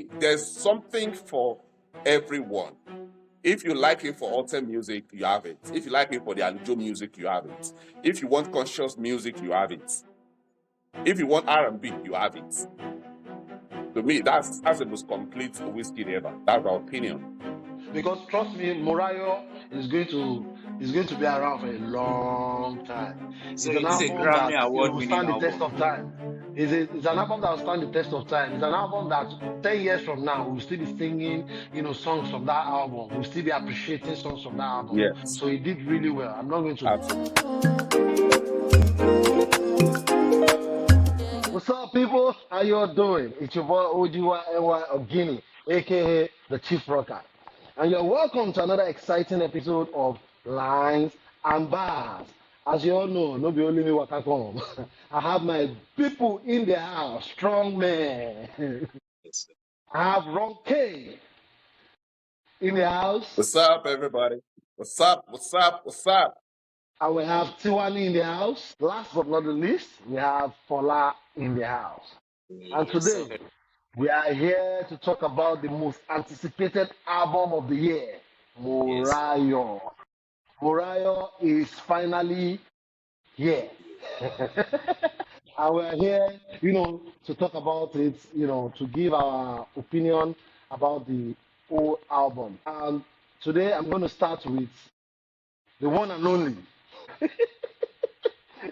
mean, there's something for everyone. If you like it for alter music, you have it. If you like it for the Alujo music, you have it. If you want conscious music, you have it. If you want R&B, you have it. To me, that's the most complete Wizkid ever. That's our opinion. Because trust me, Morayo is going to be around for a long time. So It's an it is a album Grammy that Award will winning stand the test album. of time. It's an album that will stand the test of time. It's an album that 10 years from now we'll still be singing, songs from that album. We'll still be appreciating songs from that album. Yes. So he did really well. I'm not going to. What's up, people? How you all doing? It's your boy OGY of Guinea, aka the Chief Rocker. And you're welcome to another exciting episode of Lines and Bars. As you all know, no be only me waka come. I have my people in the house, strong man. Yes. I have Ron K in the house. What's up, everybody? What's up? What's up? What's up? I will have Tiwani in the house. Last but not the least, we have Fola in the house. And Yes, sir. today, we are here to talk about the most anticipated album of the year, Yes, sir. Morayo. Morayo is finally here. And we're here, to talk about it, to give our opinion about the whole album. And today I'm going to start with the one and only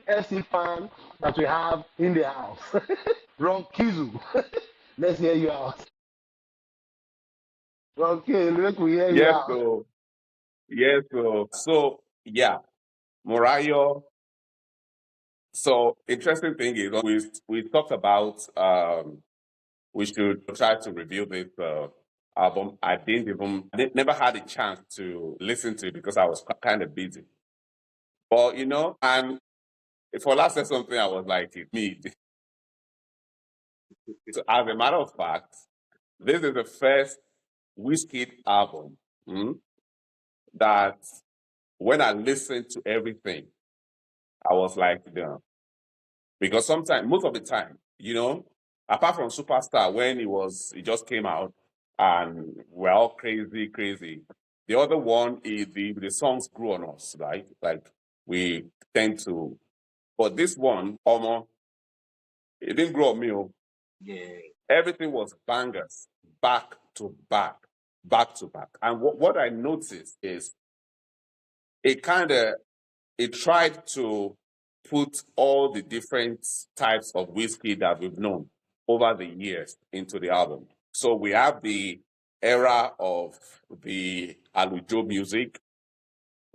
FC fan that we have in the house, Ron Kizu. Let's hear you out. Okay, look, we hear you Yes, out. so yes, so yeah, Morayo. So interesting thing is we talked about we should try to review this album. I never had a chance to listen to it because I was kind of busy. But and if I said something, I was like, it me. So as a matter of fact, this is the first Wizkid album that when I listened to everything, I was like, because sometimes, most of the time, apart from Superstar, when it just came out and we're all crazy, crazy. The other one is the songs grew on us, right? Like we tend to, but this one, almost, it didn't grow on me. Yeah. Everything was bangers, back to back, back to back. And what I noticed is it tried to put all the different types of whiskey that we've known over the years into the album. So we have the era of the Alujo music.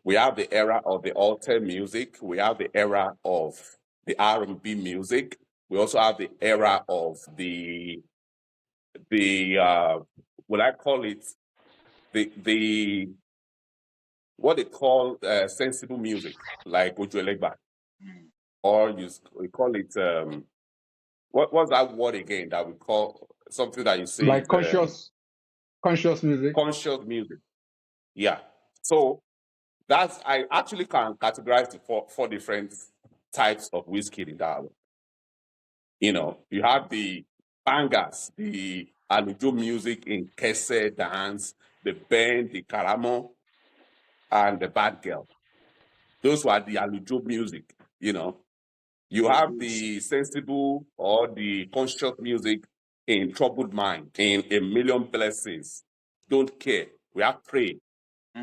We have the era of the alter music. We have the era of the R&B music. We also have the era of the what I call it the what they call sensible music, like Ojo Elegba, or we call it what's that word again that we call something that you say like is, conscious music. conscious music. Yeah. So I actually can categorize the four different types of whiskey in that album. You have the bangers, the Alujo music in Kese dance, the band, the Karamo, and the Bad Girl. Those were the Alujo music. You have the sensible or the conscious music in Troubled Mind, in A Million Blessings, Don't Care, We Have Pray.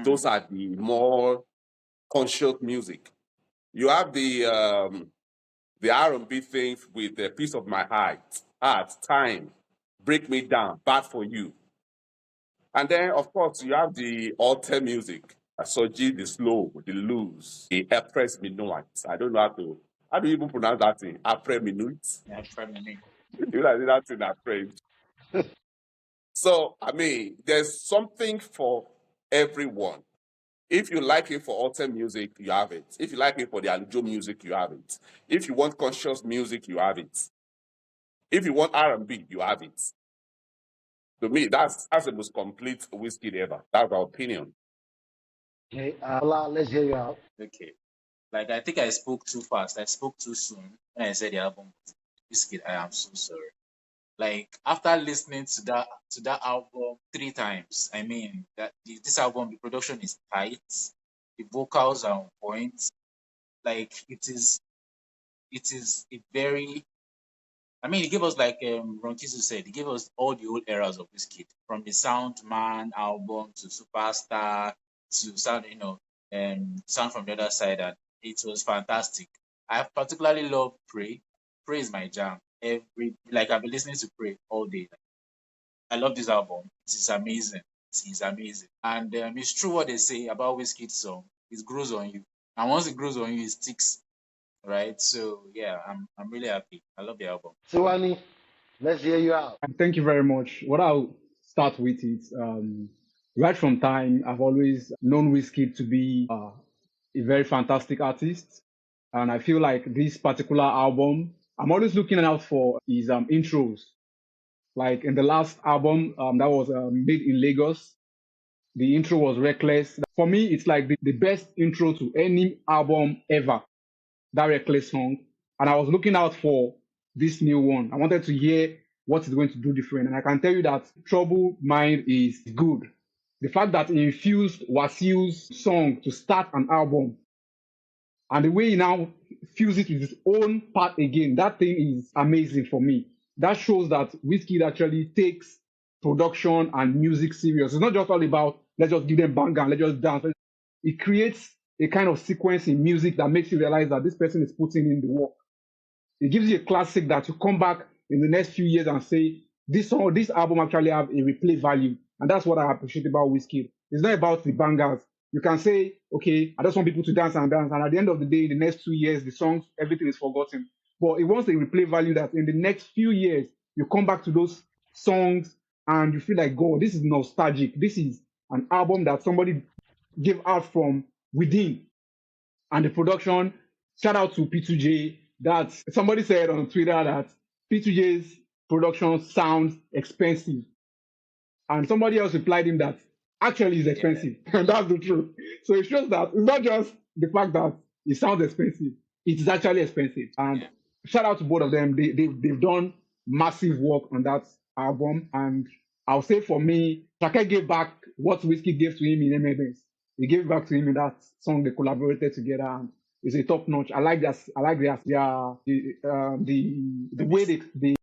Those are the more conscious music. You have the R&B thing with the Piece of My Heart, Time, Break Me Down, Bad for You. And then, of course, you have the alter music, Soji, the slow, the loose, the Après Minuit. I don't know how do you even pronounce that thing? Après Minuit? Yeah, feminine. You like that thing that French. So, I mean, there's something for everyone. If you like it for alter music, you have it. If you like it for the Alujo music, you have it. If you want conscious music, you have it. If you want R&B, you have it. To me, that's the most complete whiskey ever. That's our opinion. Okay, let's hear you out. Okay. Like I think I spoke too fast. I spoke too soon when I said the album was Wizkid. I am so sorry. Like after listening to that album 3 times, I mean that this album, the production is tight, the vocals are on point. Like it is a very, I mean, it gave us, like Ronkizu said, it gave us all the old eras of Wizkid, from the Soundman album to Superstar to Sound from the Other Side, and it was fantastic. I particularly love Pray. Pray is my jam. I've been listening to Pray all day. I love this album. It is amazing. It is amazing, and it's true what they say about Wizkid's song. It grows on you, and once it grows on you, it sticks. Right? So yeah, I'm really happy. I love the album. Siwani, let's hear you out. And thank you very much. What I'll start with is right from time, I've always known Wizkid to be a very fantastic artist. And I feel like this particular album, I'm always looking out for his intros. Like in the last album that was made in Lagos, the intro was Reckless. For me, it's like the best intro to any album ever, that Reckless song. And I was looking out for this new one. I wanted to hear what it's going to do different. And I can tell you that Trouble Mind is good. The fact that he infused Wasiu's song to start an album, and the way he now fuse it with his own part again, that thing is amazing for me. That shows that Wizkid actually takes production and music serious. It's not just all about let's just give them banger and let's just dance. It creates a kind of sequence in music that makes you realize that this person is putting in the work. It gives you a classic that you come back in the next few years and say, this song, this album actually have a replay value. And that's what I appreciate about Wizkid. It's not about the bangers. You can say, okay, I just want people to dance and dance. And at the end of the day, the next 2 years, the songs, everything is forgotten. But it wants a replay value that in the next few years, you come back to those songs and you feel like, God, this is nostalgic. This is an album that somebody gave out from within. And the production, shout out to P2J. That somebody said on Twitter that P2J's production sounds expensive. And somebody else replied him that actually it's Yeah, expensive. And that's the truth. So it shows that it's not just the fact that it sounds expensive, it is actually expensive. And yeah, shout out to both of them. They've done massive work on that album. And I'll say for me, Shaka gave back what Whiskey gave to him in MMS. He gave back to him in that song they collaborated together. And it's a top notch. I like that. I like the way chemistry.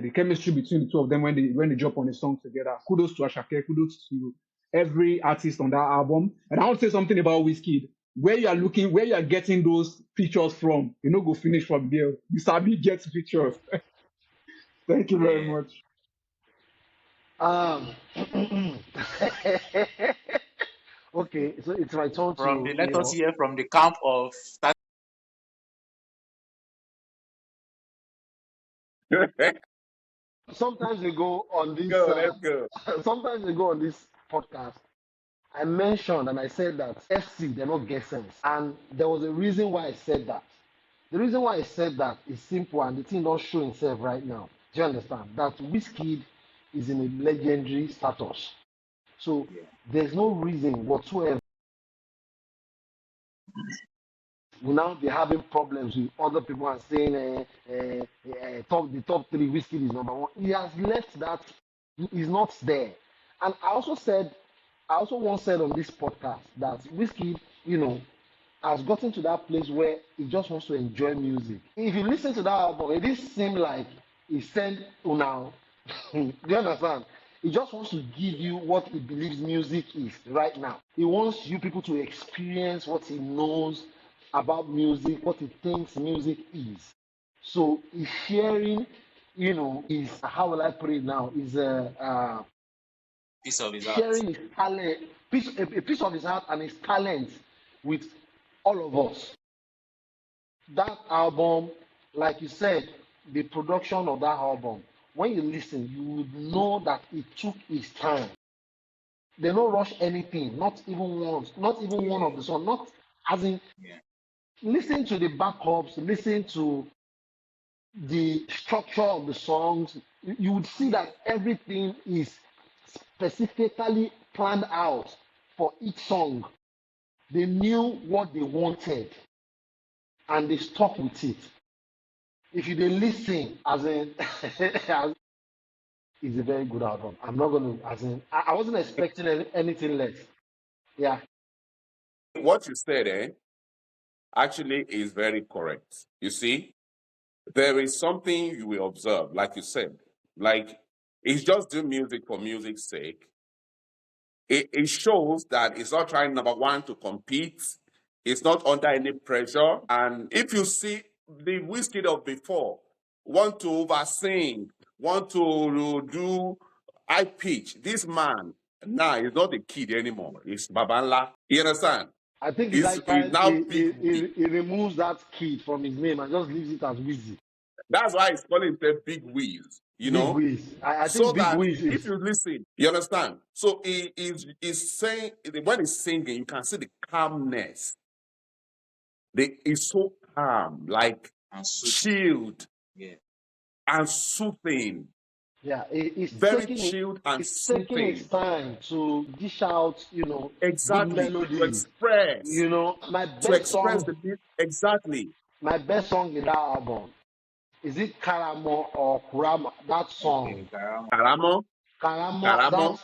the chemistry between the two of them when they drop on a song together. Kudos to Ashake. Kudos to every artist on that album. And I want to say something about Wizkid. Where you are getting those pictures from, you know, go finish from there. You sabi get pictures. Thank you very Yeah. much. Um, okay, so it's my turn From to, the Let us hear from the camp of sometimes we go on this, Go, let's go. sometimes we go on this podcast. I mentioned and I said that FC, they're not get sense. And there was a reason why I said that. The reason why I said that is simple and the thing don't show itself right now. Do you understand? That Wizkid is in a legendary status. So yeah, there's no reason whatsoever will now be having problems with other people and saying the top three Wizkid is number one. He has left that. He's not there. And I also once said on this podcast that Wizkid, you know, has gotten to that place where he just wants to enjoy music. If you listen to that album, it did seem like he sent now. Do you understand? He just wants to give you what he believes music is right now. He wants you people to experience what he knows about music, what he thinks music is. So he's sharing, you know, his how will I put it now? Is piece of his art. sharing his talent, a piece of his heart and his talent with all of us. That album, like you said, the production of that album, when you listen, you would know that it took its time. They don't rush anything, not even once, not even one of Yeah, the songs, not as in yeah, listen to the backups, listen to the structure of the songs. You would see yeah, that everything is specifically planned out for each song. They knew what they wanted and they stuck with it. If you dey listen, as in, is a very good album. I'm not going to, as in, I wasn't expecting anything less. Yeah. What you said, actually is very correct. You see, there is something you will observe, like you said, like it's just doing music for music's sake. It shows that it's not trying, number one, to compete. It's not under any pressure. And if you see the Wizkid of before, want to oversing, want to do high pitch, this man now is not a kid anymore. It's Babanla. You understand? I think it's high It's time now big wig. he removes that kid from his name and just leaves it as Wizzy. That's why he's calling himself Big Wiz, Big Wiz. I so think Big that Wiz if is, you listen, you understand. So he is saying, when he's singing, you can see the calmness. It's so calm, like and soothing. chilled Yeah. and soothing. yeah, Very chilled and it's taking its soothing. time to dish out, good Exactly. To melodies. express. My To best express song, the exactly. my best song in that album, is it Karamo or Kurama? That Okay, song. Garama. Karamo. Karamo, Karamo.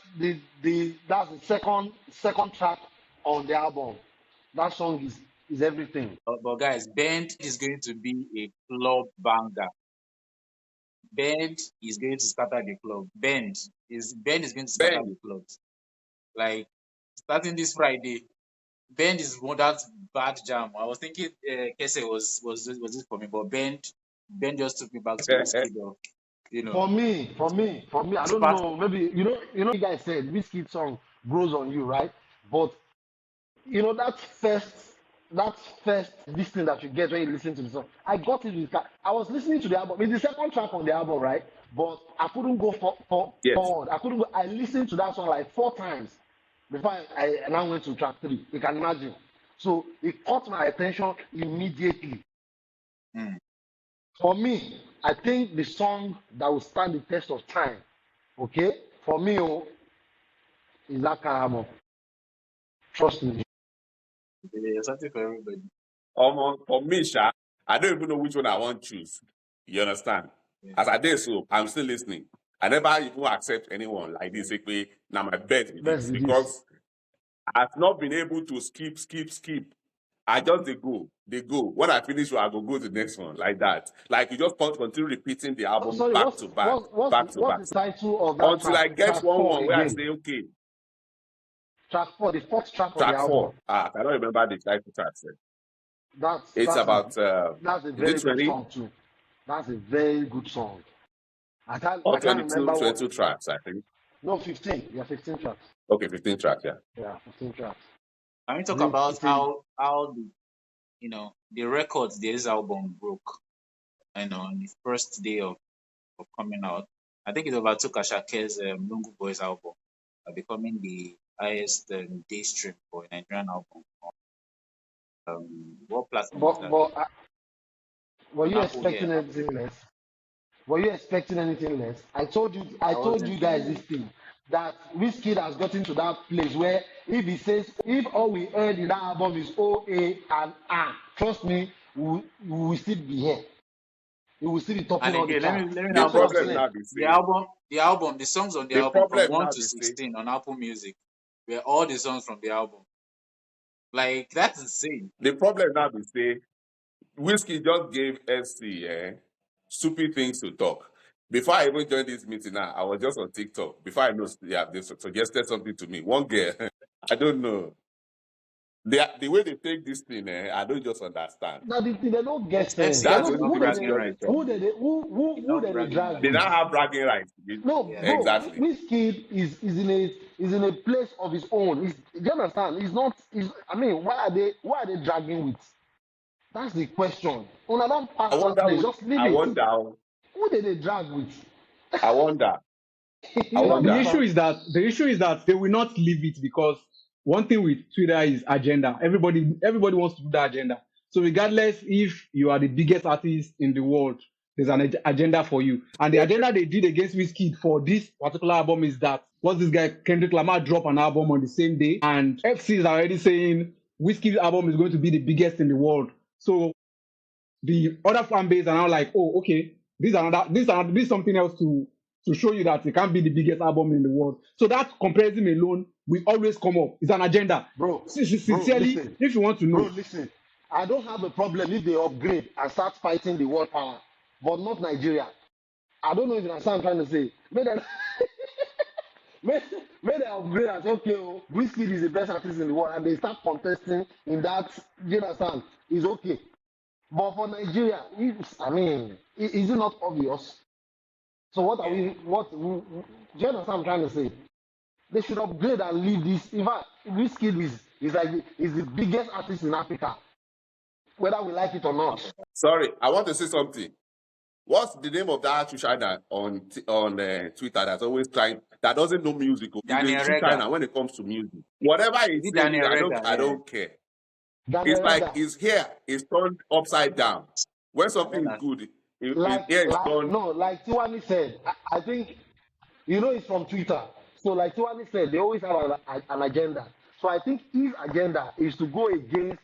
that's the second track on the album. That song is everything. But guys, Bend is going to be a club banger. Bend is going to scatter the club. Bend is going to scatter Ben. the clubs. Like starting this Friday, Bend is one that bad jam. I was thinking Kese was it for me, but Bend just took me back to Wizkid of, you know. For me, I don't Super. know. Maybe you guys said Wizkid song grows on you, right? But that first this thing that you get when you listen to the song. I got it with I was listening to the album. It's the second track on the album, right? But I couldn't go Yes. forward. I couldn't go. I listened to that song like 4 times before I now went to track 3. You can imagine. So it caught my attention immediately. Mm. For me, I think the song that will stand the test of time, okay, for me, is that Karamo. Trust me. There's something for everybody. For me, Sha, I don't even know which one I want to choose. You understand? Yeah. As I did so, I'm still listening. I never even accept anyone like this. Now my bet with Best this with this. because I've not been able to skip. I just they go. When I finish, I go to the next one like that. Like you just continue repeating the album Sorry, back to back, back to back, what's the title of that until track? I get Track one 4 where I again. say, okay, Track 4, the fourth track on the track album. 4. I cannot remember the title track. It's That's about that's a is it very good 20 song too. That's a very good song. I or can't 22, remember what. 22 tracks? I think. No, 15. Yeah, 15 tracks. Okay, 15 tracks. Yeah. Yeah, 15 tracks. Can we talk It's a, about it's a, how the records this album broke, on the first day of coming out? I think it overtook Ashake's Lungu Boys album, becoming the highest day stream for a Nigerian album. What platform was that? but were On you Apple, yeah, expecting Apple. anything less? Were you expecting anything less? I told I you wasn't guys really. this thing that Wizkid has gotten to that place where if all we heard in that album is O A and A, trust me, we will still be here. We will still be topping And all the again, charts. let me The now That's what I'm bust problem you. saying. now be The say album, the album, the songs on the the album from problem 1 now to be say 16 on Apple Music were all the songs from the album. Like that's insane. the problem now be say Whiskey just gave SC stupid things to talk. Before I even joined this meeting now, I was just on TikTok. Before I know, yeah, they suggested something to me. One girl, I don't know. The way they take this thing, I don't just understand. Now they don't get sense. FC They're That's has the not only enough who thing they which bragging they just rights. talk. who Enough they bragging drag They rights. with. now have bragging rights. No, Yeah. bro, Exactly. Wizkid is in a place of his own. Do you understand? He's not. I mean, why are they dragging with? That's the question. When I don't I pass that wonder. place, just leave I it. wonder. Who did they drag with? I wonder. I You don't The wonder. issue understand? is that they will not leave it because one thing with Twitter is agenda. Everybody wants to do that agenda. So regardless if you are the biggest artist in the world, there's an agenda for you. And the agenda they did against Wizkid for this particular album is that what's this guy Kendrick Lamar drop an album on the same day, and FC is already saying Wizkid's album is going to be the biggest in the world. So the other fan base are now like, oh, okay, this is something else to to show you that it can't be the biggest album in the world. So that comparison alone will always come up. It's an agenda. Bro, Sincerely, listen. if you want to Bro, know, listen. I don't have a problem if they upgrade and start fighting the world power, but not Nigeria. I don't know if you understand what I'm trying to say. Make them, make, make them upgrade and say, okay, oh, Wizkid is the best artist in the world, and they start contesting in that, you understand? It's okay. But for Nigeria, I mean, is it not obvious? So what are we, do you understand what I'm trying to say? They should upgrade and leave this. In fact, Wizkid is like is the biggest artist in Africa, whether we like it or not. Sorry, I want to say something. What's the name of that China on Twitter that's always trying that doesn't know music? He's Daniel a Reda. China when it comes to music. Whatever Is he's it saying, Daniel I Reda? don't care. Daniel It's like Reda, it's here, it's turned upside down. When something is good, here it's turned. like Tiwani said, I think it's from Twitter. So like Tiwani said, they always have an agenda. So I think his agenda is to go against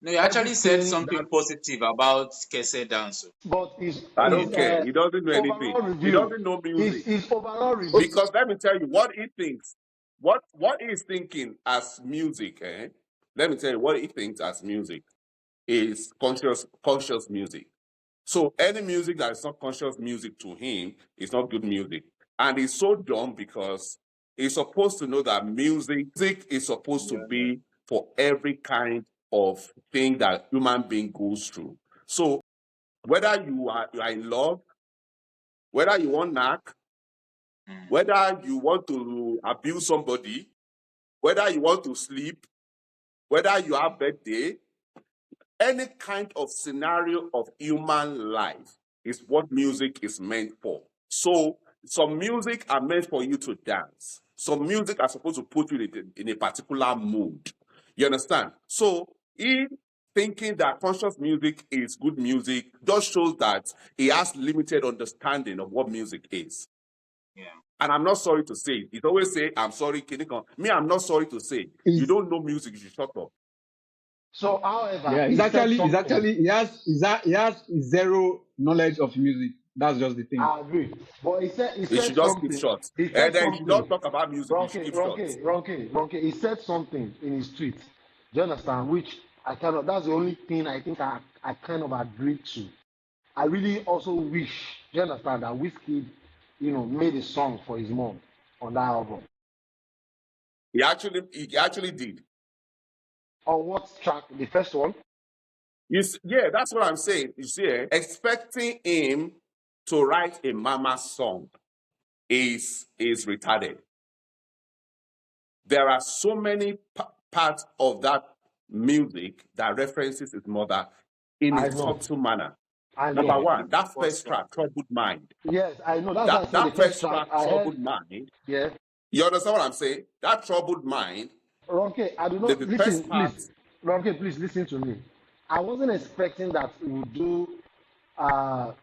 No, you actually said everything something that, positive about Kese Danso. but his I his don't care. He doesn't know anything. overall He review, doesn't know music. his overall review. Because let me tell you what he thinks. What he's thinking as music, let me tell you what he thinks as music is conscious music. So any music that is not conscious music to him is not good music. And he's so dumb because he's supposed to know that music is supposed to be for every kind of thing that human being goes through. So whether you are in love, whether you want knack, whether you want to abuse somebody, whether you want to sleep, whether you have birthday, any kind of scenario of human life is what music is meant for. So some music are meant for you to dance. Some music are supposed to put you in a particular mood. You understand? So he thinking that conscious music is good music just shows that he has limited understanding of what music is. Yeah. And I'm not sorry to say it. He's always say, I'm sorry, Kinikon. Me, I'm not sorry to say. You don't know music, you should shut up. So, however, yeah, he he has zero knowledge of music. That's just the thing. I agree. But he said You should just keep something. short. He And said then you should not something. talk about music, you should keep short. Ronke. He said something in his tweet. Do you understand? Which that's the only thing I think I kind of agreed to. I really also wish, do you understand, that Wizkid, made a song for his mom on that album. He actually did. On what track? The first one? Yeah, that's what I'm saying. You see, expecting him to write a mama song is retarded. There are so many parts of that music that references his mother in a subtle manner. Number one, that first track, Troubled Mind. Yes, I know. That's why I said That the first track, Troubled Mind. Yeah. You understand what I'm saying? That Troubled Mind. Ronke, I do not The listen, first part, please. Ronke, please listen to me. I wasn't expecting that he would do a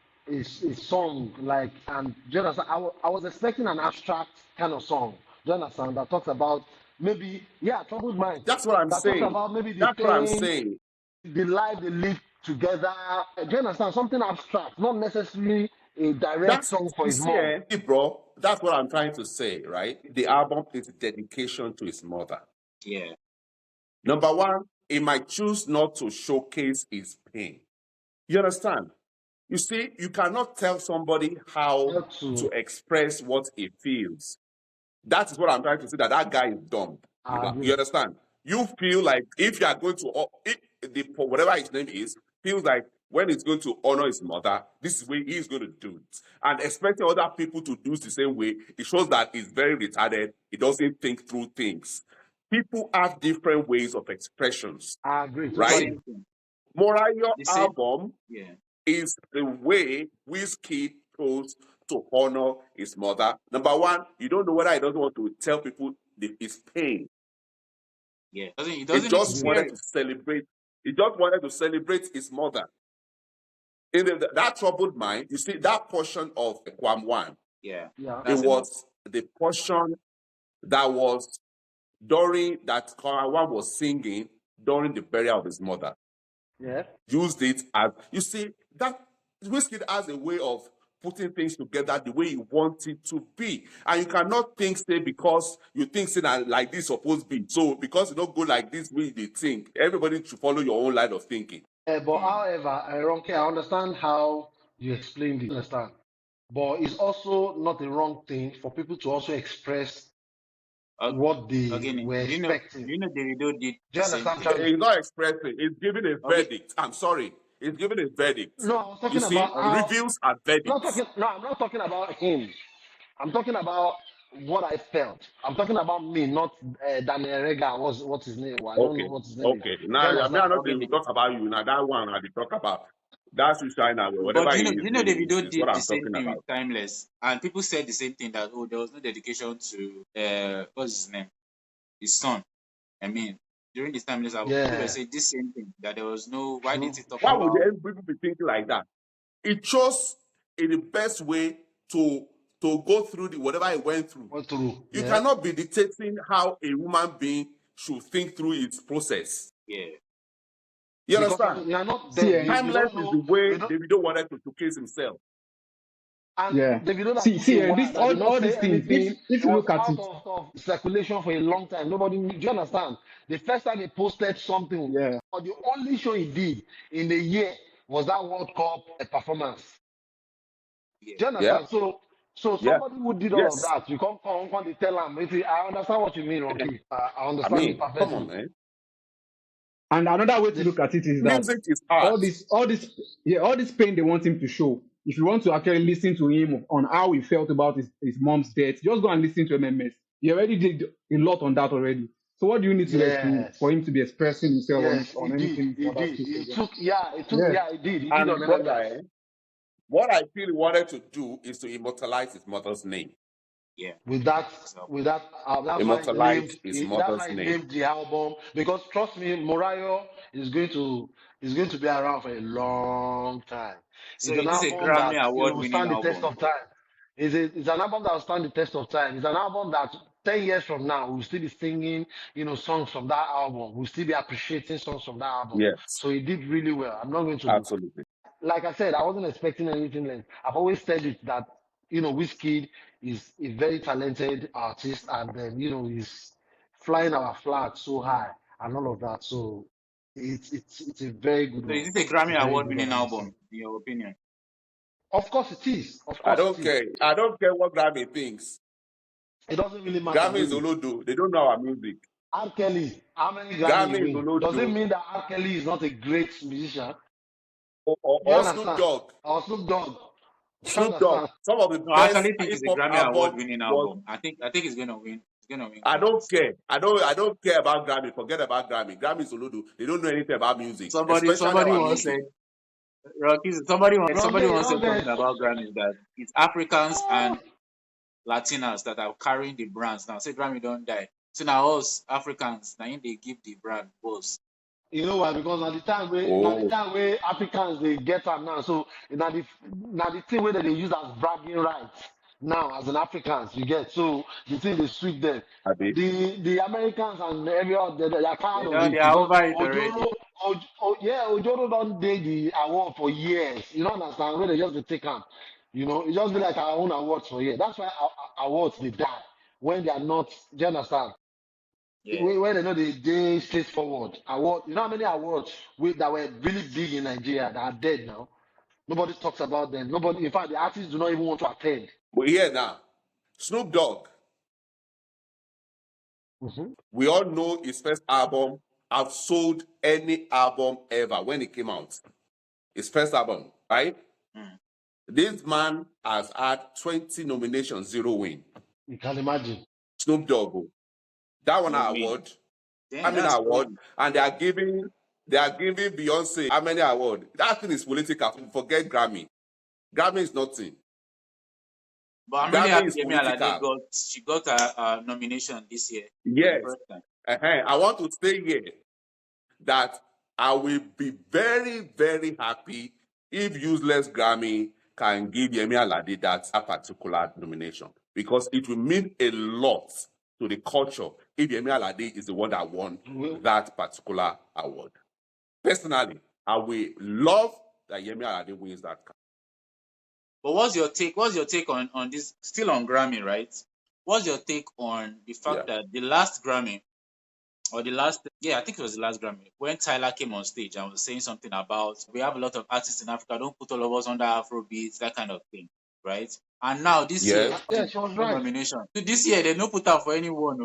song like, and do you understand? I was expecting an abstract kind of song. Do you understand? That talks about maybe, Troubled Mind. That's what I'm that saying. Talks about maybe the That's what I'm pain, saying. the life they live together. Do you understand? Something abstract, not necessarily a direct song for his mom. Bro, that's what I'm trying to say, right? The album is a dedication to his mother. Yeah. Number one, he might choose not to showcase his pain. You understand? You see, you cannot tell somebody how to express what he feels. That is what I'm trying to say, that guy is dumb. You understand? You feel like if you are going to, whatever his name is, feels like when he's going to honor his mother, this is the way he's going to do it. And expecting other people to do the same way, it shows that he's very retarded. He doesn't think through things. People have different ways of expressions. I agree. Right? Morayo album is the way Wizkid chose to honor his mother. Number one, you don't know whether he doesn't want to tell people his pain. Yeah, he doesn't just wanted to celebrate. He just wanted to celebrate his mother. In that Troubled Mind, you see that portion of Kwam 1. Yeah. It was the portion that was during that Kwam 1 was singing during the burial of his mother. Yeah. Used it as, you see, that Wizkid has a way of putting things together the way you want it to be. And you cannot think, say, because you think, say, that like this supposed to be. So because you don't go like this way they think, everybody should follow your own line of thinking. But however, Ronke, I understand how you explained it. Understand, but it's also not a wrong thing for people to also express what they Again, were expecting. do you know Davido did Do the you same understand, thing? Charlie? It's not expressing, it's giving a Okay, verdict. I'm sorry. It's giving a verdict. No, I was You talking about see, okay. how. reviews are I'm not verdicts. talking. No, I'm not talking about him. I'm talking about what I felt. I'm talking about me, not Daniel Rega. What's his name? Well, I don't know Okay. what his name is. Okay. Do you Now, I mean, understand? I'm not Okay, going to talk about you. Now, that one I did talk about. That's you, China. but Whatever do his you know name Davido is what did the I'm same talking thing about. with Timeless, and people said the same thing that there was no dedication to what's his name, his son. I mean, during this Timeless album, people were Yeah, saying this same thing that there was no. Why didn't true, he talk Why would true. about? people be thinking like that? It chose in the best way to go through whatever he went through. Went through. You Yeah, cannot be dictating how a human being should think through its process. Yeah. You because understand? you are not See, there. eh, You Timeless don't is know. the way You don't. Davido wanted to showcase himself. And yeah. Davido that See, took a see, while, this that did not all say these things. anything. If It you was look at out it, of circulation for a long time. Nobody knew. Do you understand? The first time he posted something, yeah, or the only show he did in a year was that World Cup performance. Yeah. Do you Yeah, understand? So yeah, somebody who did all of yes. that, you come, they tell him. I understand what you mean, Rocky. I I understand it mean, come on, perfectly. man. and another way to The, look at it is that Music is art. all this pain they want him to show. If you want to actually listen to him on how he felt about his mom's death, just go and listen to MMS. He already did a lot on that already. So what do you need for yes, him to be expressing himself yes, he on did. anything He for that did. space He again? took. Yeah, he took. Yeah. Yeah, he did. He did on And MMS. brother, what I feel he wanted to do is to immortalize his mother's name. Yeah. with that So, with that Immortalize his that's why mother's he name. named the album, because trust me, Morayo is going to be around for a long time. so It's an it is a album Grammy that award will winning stand the test album. of time. It's an album that will stand the test of time. It's an album that 10 years from now we'll still be singing, songs from that album. We'll still be appreciating songs from that album. Yes, So he did really well. I'm not going to, absolutely. like I said, I wasn't expecting anything less. I've always said it that Wizkid is a very talented artist, and then he's flying our flag so high and all of that. So it's a very good So one. is it a It's a Grammy very award good one, winning I must say. album, in your opinion? Of course it is. Of I course it don't is. care. I don't care what Grammy thinks. It doesn't really matter, Grammy is really. Olodo. They don't know our music. R. Kelly, how many Grammy he Grammy is win? Does it Olodo. mean that R. Kelly is not a great musician? You Or Snoop understand? Dogg. Or Snoop Dogg. You Snoop Dogg. understand? Some of the No, I best actually think hip it's a hop Grammy award album winning was. album. I think it's gonna win. It's gonna win I don't Grammys. care. I don't care about Grammy. Forget about Grammy. Grammy is Olodo. They don't know anything about music, especially Somebody our once music. said, Rocky, somebody Rocket, once said Rocket. something about Grammys that it's Africans and Latinas that are carrying the brands now. Say Grammy don't die. So now us Africans, now they give the brand buzz. You know why? Because now the Oh, time where Africans they get am now. So now the thing where they use as bragging rights now as an Africans, you get. So the thing they sweet them. Abi. The Americans and every other they are tired of They it are because over it already. Ojoro don't take the award for years. You don't understand where they just dey take am. It just be like our own awards for years. That's why our awards they die when they are not. Do you understand? Yeah. When they know they straightforward award, how many awards that were really big in Nigeria that are dead now? Nobody talks about them. Nobody, in fact, the artists do not even want to attend. But here now, Snoop Dogg. Mhm. We all know his first album outsold any album ever when it came out. His first album, right? Mm. This man has had 20 nominations, 0 win. You can imagine. Snoop Dogg. That one No win. award. How Damn, many that's award? crazy. And they are giving Beyonce how many award? That thing is political. Forget Grammy. Grammy is nothing. But I'm really Grammy happy is Yemi Alade political. got a nomination this year for the Yes. first time. I want to say here that I will be very, very happy if Useless Grammy can give Yemi Alade that particular nomination, because it will mean a lot to the culture if Yemi Alade is the one that won that particular award. Personally, I will love that Yemi Alade wins that. But what's your take? What's your take on this? Still on Grammy, right? What's your take on the Yeah. fact that the last Grammy or the last, yeah, I think it was the last Grammy, when Tyler came on stage and was saying something about we have a lot of artists in Africa, don't put all of us under Afrobeats, that kind of thing, right? And now this year, Yes. Yeah, she was no right. nomination. So this year they no put out for anyone.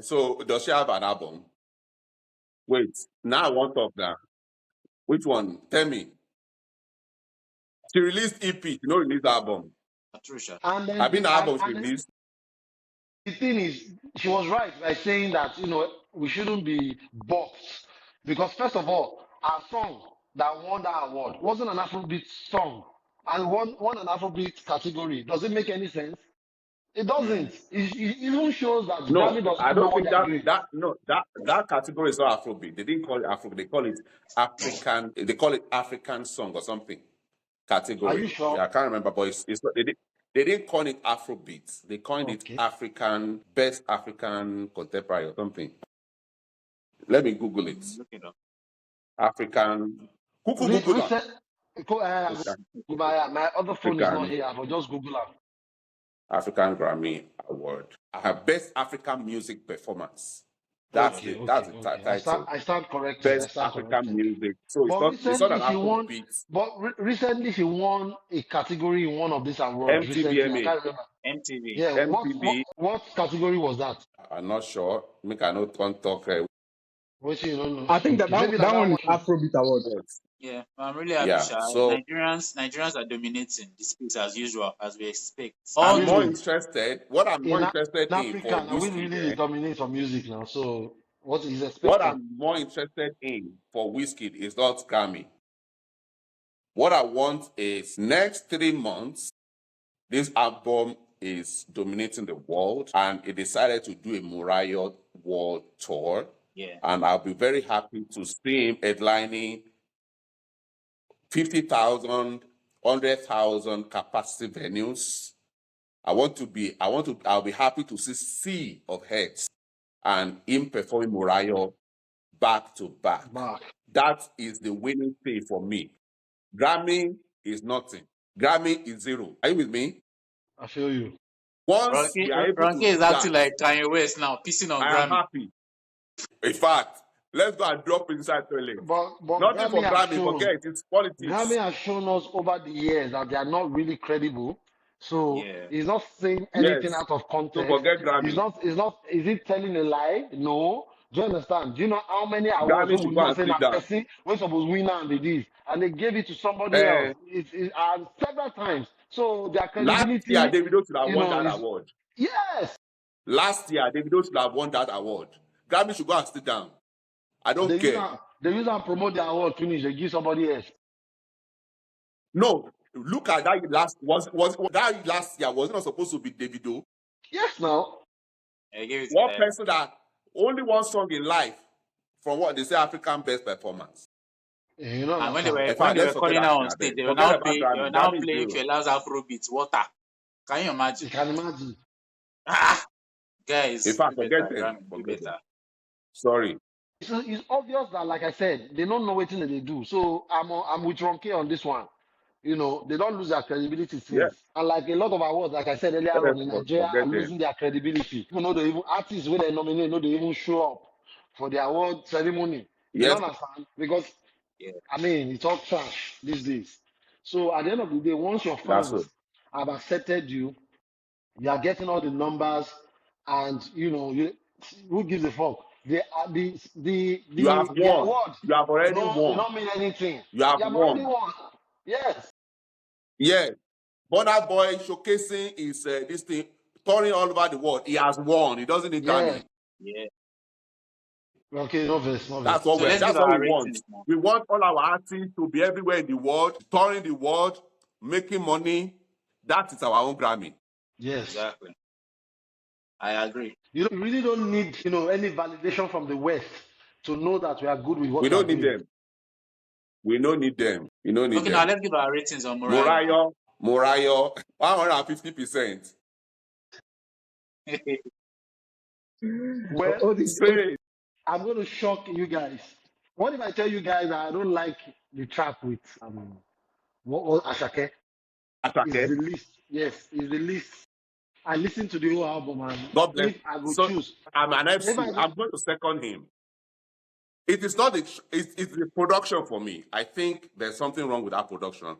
So does she have an album? Wait, now I want to talk now. Which one? Tell me. She released EP. She no release album. Patricia. And I then mean, the album she released. the thing is, she was right by saying that we shouldn't be boxed because first of all, our song that won that award wasn't an Afrobeat song and won an Afrobeat category. Does it make any sense? It doesn't. It even shows that No, Grammy does I not know don't what think they are doing. that category is not Afrobeat. They didn't call it Afrobeat. They call it African. They call it African song or something Are you category. sure? Yeah, I can't remember, but it's not, they didn't call it Afrobeat. They called it Okay. African Best African Contemporary or something. Let me Google it. Look it up. African. Kuku Google am. Recent, African my other phone is not African here, but just Google it. African Grammy Award. I have Best African Music Performance. That's Okay, the that's okay, the okay. title. I stand corrected. I Best stand African corrected. Music. So But it's not recently an she won. Afrobeat. But recently she won a category in one of these awards. Recently, I MTVMA. can't remember. MTV. Yeah, MTV. what category was that? I'm not sure. Make I not want talk. Which you don't know. I think that Okay, maybe that that one is one. Afrobeat Award. Yes. Yeah, I'm really happy, Yeah. Sha. So Nigerians are dominating the space as usual, as we expect. I'm more Really, interested. What I'm more interested in in Africa, for now we whiskey, really dominate for music now. So what is what expected? I'm more interested in for whiskey is not Grammy. What I want is next 3 months, this album is dominating the world, and it decided to do a Morayo world tour. Yeah. And I'll be very happy to see him headlining 50,000, 100,000 capacity venues. I'll be happy to see Sea of Heads and him performing Morayo back to back. Back. That is the winning thing for me. Grammy is nothing. Grammy is zero. Are you with me? I feel you. Once we are able Ronke to is do acting that, like Kanye West now, pissing on I am Grammy. happy. In fact, let's go and drop inside toilet. But Nothing for Grammy, forget it. It's politics. Grammy has shown us over the years that they are not really credible. So Yeah. he's not saying anything Yes. out of So context. forget Grammy. Is he telling a lie? No. Do you understand? Do you know how many awards Grammy we should will go not and say sit that down. person when supposed win and they did, and they gave it to somebody else. Uh, And several times. So their Last year, credibility, Davido should have won that is award. yes. Last year, Davido should have won that award. Grammy should go and sit down. I don't care. They use and promote their award finish. They give somebody else. No, look at that was that last year was it not supposed to be Davido? Yes, now. I gave it One to person that only one song in life from what they say African best performance. You know and when they understand. were In when fact, they let's were forget calling that out thing. on stage, Forget about they were Grammy. now Grammy is playing zero. Fela's Afrobeats Water. Can you imagine? You can imagine. Ah, In guys, fact, do forget better. them. Grammy, do Forget them. better. Sorry. It's obvious that, like I said, they don't know what they do. So I'm with Ronke on this one. They don't lose their credibility Yeah. since. And like a lot of awards, like I said earlier Let on us in Nigeria, are forget them. losing their credibility. People know they even artists when they nominate, know they even show up for the award ceremony. You Yes, don't understand? Because Yeah. I mean, it's all trash these days. So at the end of the day, once your that's fans so. have accepted you, you are getting all the numbers, and who gives a fuck? You have The won. award, You have already it won. don't mean anything. You have You have already won. won. Yes. Yeah. Burna Boy showcasing his this thing, touring all over the world. He has won. He doesn't need Yes. Grammy. Yeah. Okay, no verse, no verse. That's what So let's give that's what we our want. ratings now. We want all our artists to be everywhere in the world, touring the world, making money. That is our own Grammy. Yes. Exactly. I agree. You really don't need, any validation from the West to know that we are good with what We we are don't need doing. them. We don't need them. We don't need Okay, now them. let's give our ratings on Morayo now. Morayo, 150%. Well, Oh, this, Say I'm going to shock you guys. What if I tell you guys that I don't like the track with What was Ashake? Is Atake. the least. Yes, is the least. I listened to the whole album, and God bless. if I would So choose, I'm an if FC. I I'm going to second him. It is not the it's the production for me. I think there's something wrong with that production.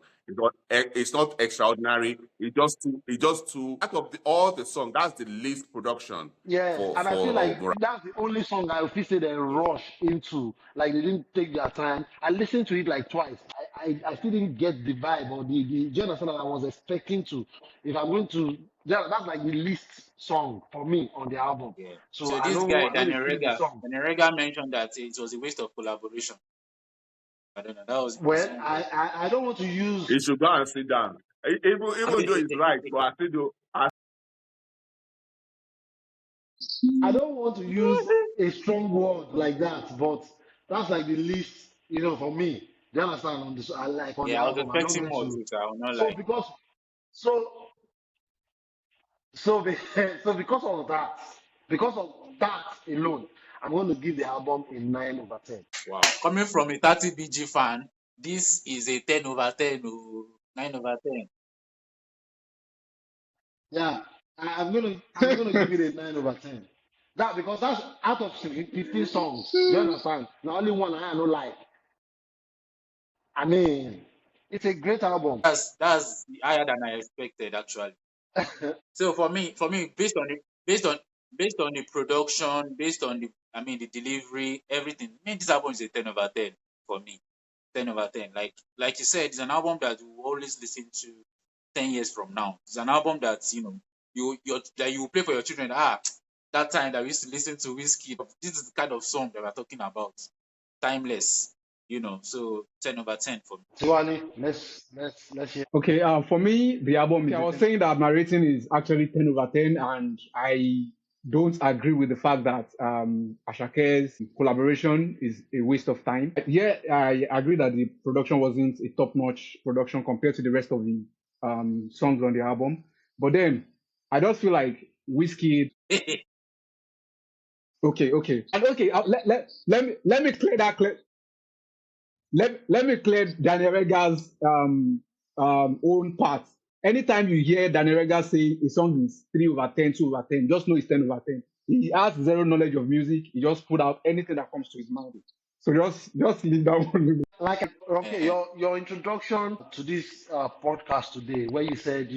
It's not extraordinary. It just too out of all the song, that's the least production yeah, for and I feel like Morayo. that's the only song I feel say they Yeah. rush into. Like they didn't take their time. I listened to it like twice. I still didn't get the vibe or the do you understand that I was expecting to. If I'm going to, yeah, that's like the least song for me on the album. Yeah. So So I this know guy, I know they feel the song. Daniel Rega mentioned that it was a waste of collaboration. I don't know. That was the Well, song was. I don't want to use. He should go and sit down. Even though he's right, but I still do. I don't want to use a strong word like that, but that's like the least, for me. Do you understand on this? I like on the Yeah, I was album. I'm not expecting going more to. too, so I will not So lie. because so so so because of that alone, I'm going to give the album a 9/10. Wow. Coming from a 30 BG fan, this is a 10 over 10 or 9 over 10. Yeah, I'm gonna give it a 9/10. That because that's out of 15 songs. Do you understand? The only one I don't like. I mean, it's a great album. That's higher than I expected actually. So for me, based on the production, based on the the delivery, everything. This album is a 10 over 10 for me. 10 over 10. Like you said, it's an album that you will always listen to 10 years from now. It's an album that that you will play for your children. That time that we used to listen to Wizkid. This is the kind of song that we're talking about. Timeless. So 10 over 10 for me. Tiwani, let's hear. Okay, for me, the album is. I was saying that my rating is actually 10 over 10, and I don't agree with the fact that Ashake's collaboration is a waste of time. Yeah, I agree that the production wasn't a top-notch production compared to the rest of the songs on the album. But then I just feel like Wizkid. Okay, and okay. Let me clear that. Let me clear Daniel Rega's own part. Anytime you hear Daniel Rega say a song is 3 over 10, 2 over 10, just know it's 10 over 10. He has zero knowledge of music. He just put out anything that comes to his mouth. So just leave that one. Like okay, Uh-huh. your introduction to this podcast today, where you said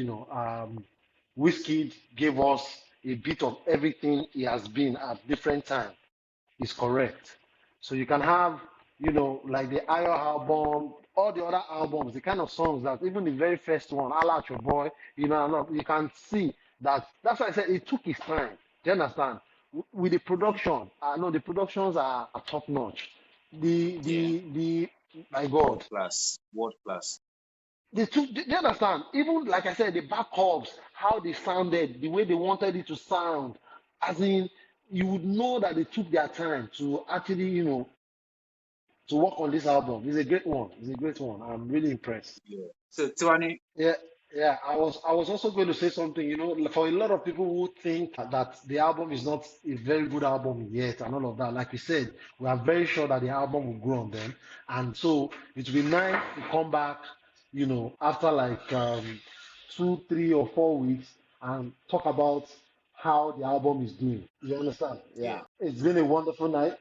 Wizkid gave us a bit of everything he has been at different times, is correct. So you can have, like the Ayo album, all the other albums, the kind of songs that even the very first one, I Like Your Boy, you can see that. That's why I said it took his time. Do you understand? With the production, I know the productions are top notch. Yeah. The my World God, class. World class. do you understand? Even like I said, the backups, how they sounded, the way they wanted it to sound, as in you would know that they took their time to actually, to work on this album. It's a great one. It's a great one. I'm really impressed. Yeah. So Tiwani, Yeah, yeah. I was also going to say something. For a lot of people who think that the album is not a very good album yet and all of that, like we said, we are very sure that the album will grow on them, and so it will be nice to come back, after like 2, 3, or 4 weeks and talk about how the album is doing. You understand? yeah. Yeah. It's been a wonderful night.